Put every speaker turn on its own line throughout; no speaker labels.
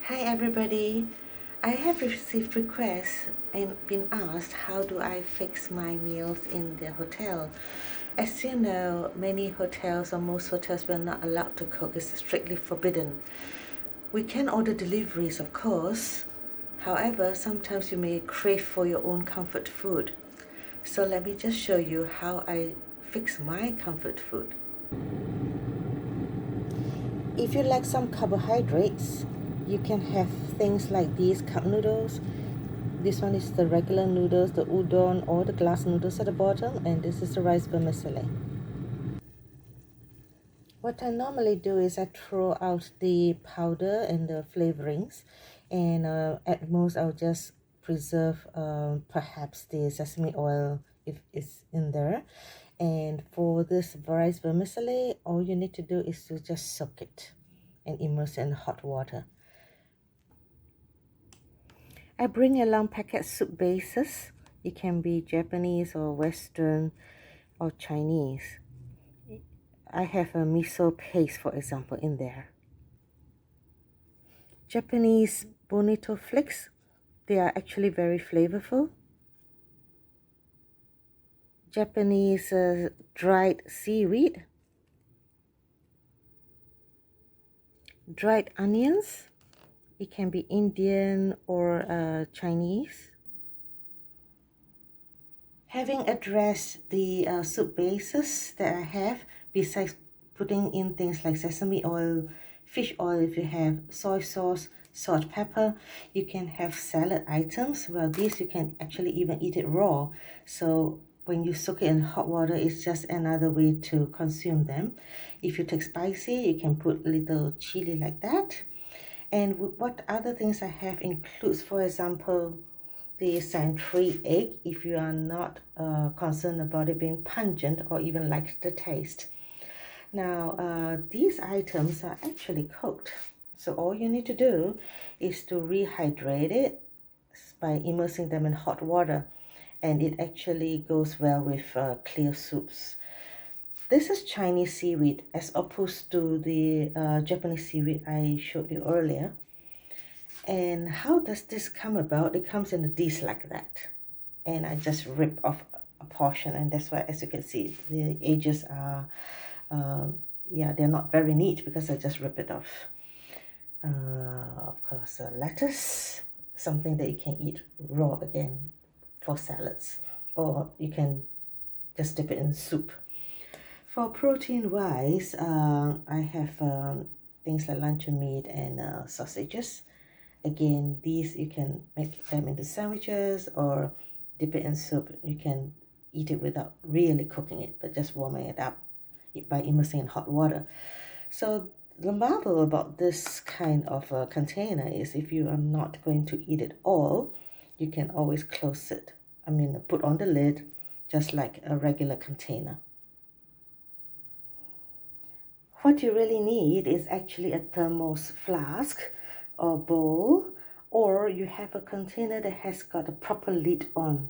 Hi everybody, I have received requests and been asked how do I fix my meals in the hotel. As you know, many hotels or most hotels we're not allowed to cook, it's strictly forbidden. We can order deliveries of course, however sometimes you may crave for your own comfort food. So let me just show you how I fix my comfort food. If you like some carbohydrates, you can have things like these cup noodles. This one is the regular noodles, the udon or the glass noodles at the bottom, and this is the rice vermicelli. What I normally do is I throw out the powder and the flavorings, and at most I'll just preserve perhaps the sesame oil if it's in there. And for this rice vermicelli, all you need to do is to just soak it and immerse it in hot water. I bring along packet soup bases. It can be Japanese or Western or Chinese. I have a miso paste, for example, in there. Japanese bonito flakes, they are actually very flavorful. Japanese dried seaweed. Dried onions. It can be Indian or Chinese. Having addressed the soup bases that I have, besides putting in things like sesame oil, fish oil if you have, soy sauce, salt, pepper, you can have salad items. Well, these you can actually even eat it raw. So when you soak it in hot water, it's just another way to consume them. If you take spicy, you can put little chili like that. And what other things I have includes, for example, the century egg if you are not concerned about it being pungent or even like the taste. Now, these items are actually cooked. So all you need to do is to rehydrate it by immersing them in hot water. And it actually goes well with clear soups. This is Chinese seaweed as opposed to the Japanese seaweed I showed you earlier. And how does this come about? It comes in a dish like that. And I just rip off a portion, and that's why, as you can see, the edges are, yeah, they're not very neat because I just rip it off. Of course, lettuce, something that you can eat raw again for salads, or you can just dip it in soup. For protein-wise, I have things like luncheon meat and sausages. Again, these you can make them into sandwiches or dip it in soup. You can eat it without really cooking it, but just warming it up by immersing in hot water. So the marvel about this kind of a container is if you are not going to eat it all, you can always close it. I mean, put on the lid just like a regular container. What you really need is actually a thermos flask or bowl, or you have a container that has got a proper lid on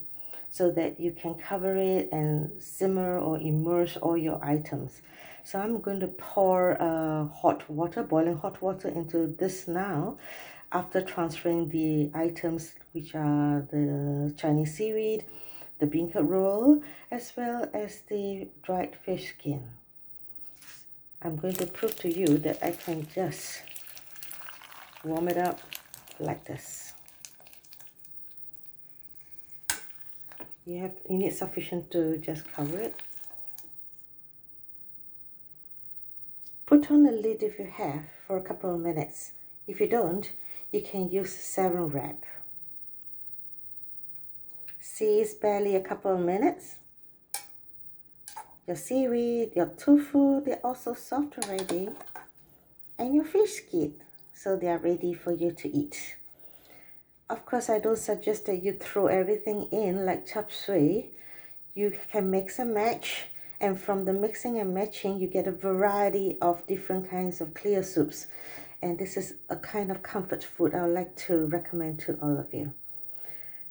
so that you can cover it and simmer or immerse all your items. So I'm going to pour hot water, boiling hot water into this now after transferring the items which are the Chinese seaweed, the beancurd roll, as well as the dried fish skin. I'm going to prove to you that I can just warm it up like this. You need sufficient to just cover it. Put on the lid if you have for a couple of minutes. If you don't, you can use Saran wrap. See, it's barely a couple of minutes. Your seaweed, your tofu, they're also soft already. And your fish skin, so they are ready for you to eat. Of course, I don't suggest that you throw everything in like chop suey. You can mix and match, and from the mixing and matching, you get a variety of different kinds of clear soups. And this is a kind of comfort food I would like to recommend to all of you.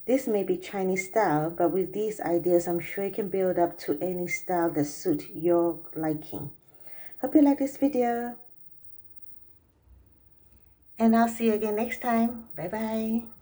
This may be Chinese style, but with these ideas, I'm sure you can build up to any style that suits your liking. Hope you like this video. And and I'll see you again next time. Bye bye.